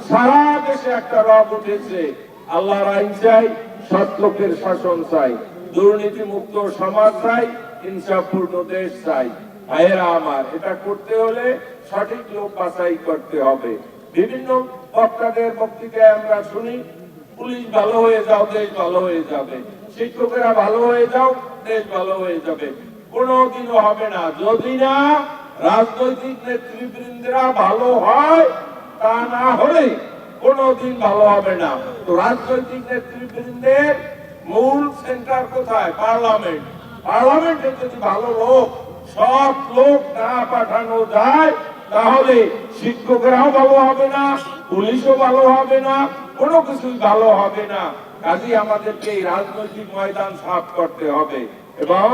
সারা দেশে একটা রব উঠেছে, আল্লাহর আইন চাই, সৎ লোকের শাসন চাই, দুর্নীতি মুক্ত সমাজ চাই, ইনসাফপূর্ণ দেশ চাই। ভাইয়েরা আমার, এটা করতে হলে সঠিক লোক বাছাই করতে হবে। বিভিন্ন বক্তাদের বক্তৃতায় আমরা শুনি, পুলিশ ভালো হয়ে যাও, দেশ ভালো হয়ে যাবে, শিক্ষকেরা ভালো হয়ে যাও, দেশ ভালো হয়ে যাবে। কোনোদিনও হবে না যদি না রাজনৈতিক নেতৃবৃন্দরা ভালো হয়। তা না হলে কোনোদিন ভালো হবে না। তো রাজনৈতিক নেতৃবৃন্দের মূল সেন্টার কোথায়? পার্লামেন্ট। পার্লামেন্টে যদি ভালো লোক, সব লোক না পাঠানো যায়, তাহলে শিক্ষকরাও ভালো হবে না, পুলিশও ভালো হবে না, কোনো কিছুই ভালো হবে না। কাজেই আমাদেরকে এই রাজনৈতিক ময়দান সাফ করতে হবে, এবং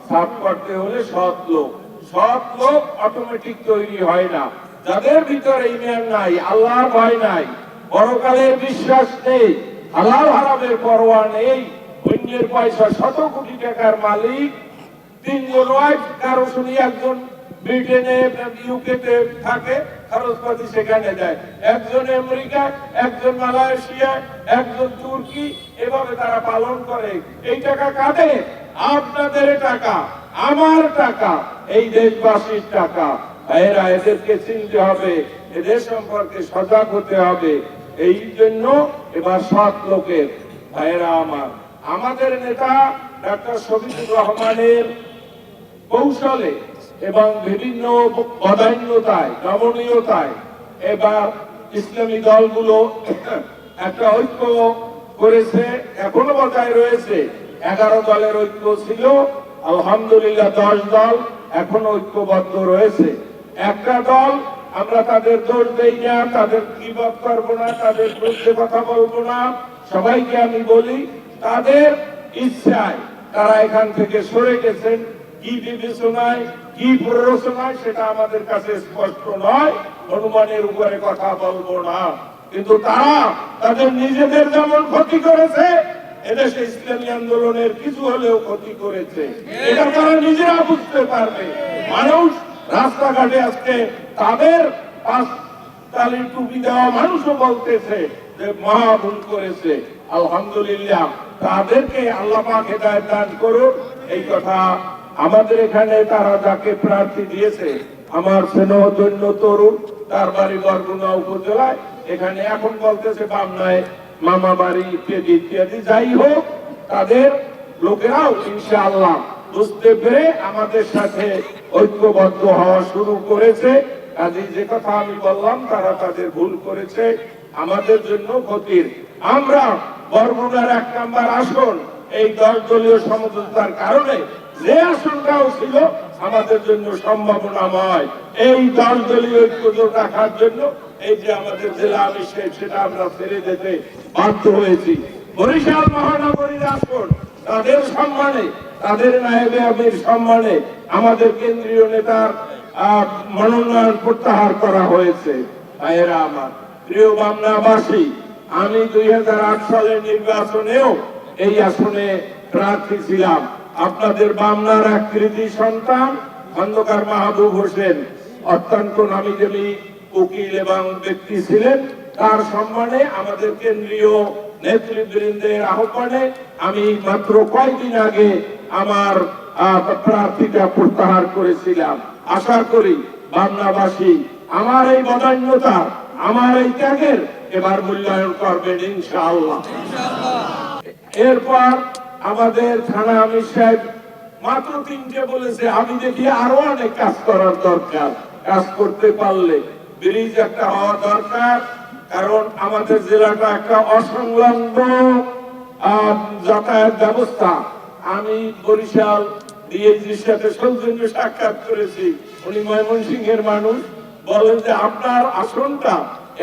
সাফ করতে হলে সৎ লোক। সৎ লোক অটোমেটিক তৈরি হয় না। যাদের ভিতরে ঈমান নাই, আল্লাহর ভয় নাই, পরকালের বিশ্বাস নেই, হালাল হারামের পরোয়া নেই, অন্যের পয়সা, শত কোটি টাকার মালিক তিনজন ওয়াইফ, কারো শুনি একজন ব্রিটেনে ইউকেতে থাকে, খরচপাতি সেখানে দেয়, একজন আমেরিকা, একজন মালয়েশিয়া, একজন তুর্কি, এভাবে তারা পালন করে। এই টাকা কাদের? আপনাদের টাকা, আমার টাকা, এই দেশবাসীর টাকা। ভাইয়েরা, এদেরকে চিনতে হবে, এদের সম্পর্কে সজাগ হতে হবে। এই জন্য এবার সৎ লোকের, ভাইয়েরা আমার, আমাদের নেতা ডাক্তার শফিকুর রহমানের কৌশলে এবং বিভিন্ন বদান্যতায়, নমনীয়তায় এবার ইসলামী দলগুলো একটা ঐক্য করেছে, এখনো বজায় রয়েছে। 11 দলের ঐক্য ছিল, আলহামদুলিল্লাহ 10 দল এখনো ঐক্যবদ্ধ রয়েছে। একটা দল, আমরা তাদের দোষ দেই না, তাদের গীবত করবো না, তাদের বিরুদ্ধে কথা বলবো না, সবাইকে আমি বলি তাদের ইচ্ছায় তারা এখান থেকে সরে গেছেন। কি বিবেচনায়, কি প্ররোচনায়, সেটা আমাদের কাছে স্পষ্ট নয়, অনুমানের উপরে কথা বলবো না। কিন্তু তারা তাদের নিজেদের যেমন ক্ষতি করেছে, এদেশে ইসলামী আন্দোলনের কিছু হলেও ক্ষতি করেছে, এটা তারা নিজেরা বুঝতে পারবে। মানুষ রাস্তাঘাটে আজকে তাদের পাঁচতালির টুপি দেওয়া মানুষও বলতেছে যে মহা ভুল করেছে। আলহামদুলিল্লাহ, তাদেরকে আল্লাহ পাক হেদায়েত দান করুন। এই কথা আমাদের এখানে তারা যাকে প্রার্থী দিয়েছে, আমার স্নেহধন্য তরুণ, তার বাড়ি বরগুনা উপজেলায়, এখানে এখন বলতেছে বামনায় মামা বাড়ি ইত্যাদি ইত্যাদি। যাই হোক, তাদের লোকেরাও ইনশাআল্লাহ বুঝতে পেরে আমাদের সাথে ঐক্যবদ্ধ হওয়া শুরু করেছে। কাজেই যে কথা আমি বললাম, তারা তাদের ভুল করেছে, আমাদের জন্য ক্ষতির। আমরা বরগুনার 1 নম্বর আসন, এই 10 দলীয় সমঝোতার কারণে যে আসনটাও ছিল আমাদের জন্য সম্ভাবনাময়, এই 10 দলীয় ঐক্য রাখার জন্য এই যে আমাদের জেলা আমির সাহেব, সেটা আমরা ছেড়ে যেতে বাধ্য হয়েছি। বরিশাল মহানগরীর আসন, তাদের সম্মানে, তাদের নায়েবে আমির সম্মানে আমাদের কেন্দ্রীয় নেতার মনোনয়ন প্রত্যাহার করা হয়েছে। ভাইয়েরা আমার, প্রিয় বামনাবাসী, আমি 2008 সালের নির্বাচনেও এই আসনে প্রার্থী ছিলাম। আপনাদের বামনার এক কৃতি সন্তান খন্দকার মাহবুব হোসেন অত্যন্ত নামিদামি উকিল এবং ব্যক্তি ছিলেন। তার সম্মানে আমাদের কেন্দ্রীয় নেতৃবৃন্দের আহ্বানে আমি মাত্র কয়েকদিন আগে আমার প্রার্থীটা প্রত্যাহার করেছিলাম। আশা করি বামনাবাসী আমার এই বদান্যতা, আমার এই ত্যাগের এবার মূল্যায়ন করবেন ইনশাআল্লাহ। এরপর আমাদের থানা আমির সাহেব মাত্র 3টে বলেছে, আমি দেখি আরো অনেক কাজ করার দরকার। কাজ করতে পারলে ব্রিজ একটা হওয়া দরকার, কারণ আমাদের জেলাটা একটা অসংলগ্ন যাতায়াত ব্যবস্থা। আমি বরিশাল ডিএজির সাথে সৌজন্য সাক্ষাৎ করেছি, উনি ময়মনসিংহের মানুষ, বলেন যে আপনার আসনটা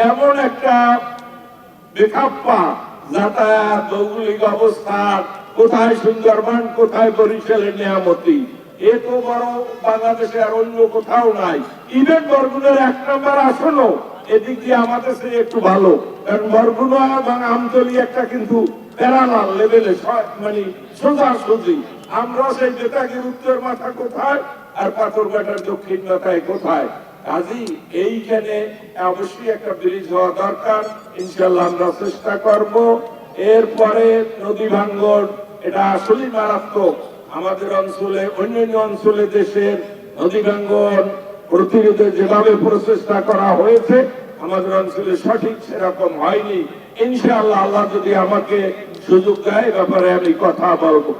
এমন একটা বেখাপ্পা যাতায়াত, ভৌগোলিক অবস্থা, কোথায় সুন্দরবন, কোথায় বরিশালের নিয়ামতি, এ তো বড় বাংলাদেশে আর অন্য কোথাও নাই। ইভেন বরগুনার 1 নম্বর আসনও এদিক দিয়ে আমাদের চেয়ে একটু ভালো, কারণ বরগুনা এবং আমতলী একটা কিন্তু প্যারালাল লেভেলে, মানে সোজাসুজি। আমরা সেই বেতাগের উত্তর মাথা কোথায় আর পাথরঘাটার দক্ষিণ মাথায় কোথায়, কাজী এইখানে অবশ্যই একটা ব্রিজ হওয়া দরকার, ইনশাল্লাহ আমরা চেষ্টা করব। এরপরে নদী ভাঙ্গন, এটা আসলেই মারাত্মক। আমাদের অঞ্চলে, অন্যান্য অঞ্চলে দেশের নদী ভাঙ্গন প্রতিরোধে যেভাবে প্রচেষ্টা করা হয়েছে, আমাদের অঞ্চলে সঠিক সেরকম হয়নি। ইনশাআল্লাহ আল্লাহ যদি আমাকে সুযোগ দেয়, ব্যাপারে আমি কথা বলবো।